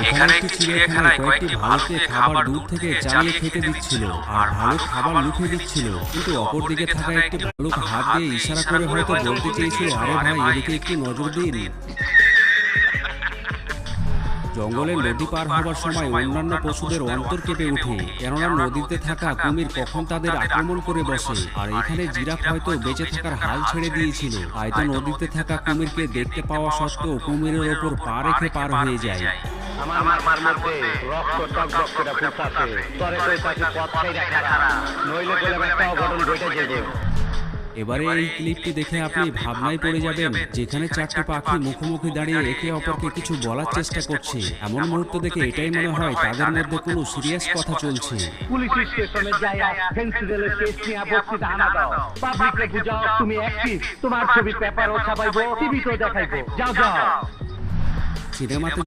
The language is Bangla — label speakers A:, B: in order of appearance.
A: এখানে একটি চিড়িয়াখানায় কয়েকটি ভালুককে খাবার দূর থেকে চালিয়ে খেতে দিচ্ছিল আর ভালুক খাবার লুফে দিচ্ছিল, কিন্তু অপরদিকে থাকা একটি ভালুক হাত দিয়ে ইশারা করে হয়তো বলতে চেয়েছিল, আরে ভাই এদিকে একটু নজর দিন। জঙ্গলের নদী পার হবার সময় অন্যান্য পশুদের অন্তর কেঁপে ওঠে, কেননা নদীতে থাকা কুমির কখন তাদের আক্রমণ করে বসে। আর এখানে জিরাফ হয়তো বেঁচে থাকার হাল ছেড়ে দিয়েছিল, তাই তো নদীতে থাকা কুমিরকে দেখতে পাওয়া সত্ত্বেও কুমিরের ওপর পা রেখে পার হয়ে যায়।
B: আমার মাথার মধ্যে রক্ত টকবক করে ফুটতাছে, তরে কই তাকে পথ ছাইরা খাড়া, নইলে গেলে একটা অঘটন ঘটে যাবে।
A: এবারে এই ক্লিপটি দেখে আপনি ভাবনায় পড়ে যাবেন, যেখানে চারটি পাখি মুখোমুখি দাঁড়িয়ে একে অপরকে কিছু বলার চেষ্টা করছে। এমন মুহূর্ত দেখে এটাই মনে হয় তাদের মধ্যে কোনো সিরিয়াস কথা চলছে।
B: পুলিশ স্টেশনে যাইয়া ফেন্সিডেলের কেস নিয়ে বক্তৃতা আনা দাও, পাবলিককে বুঝাও তুমি অ্যাক্টিভ, তোমার ছবি পেপারও ছাপাইবো, টিভিতেও দেখাইবো, যাও যাও।
A: সিনেমাতে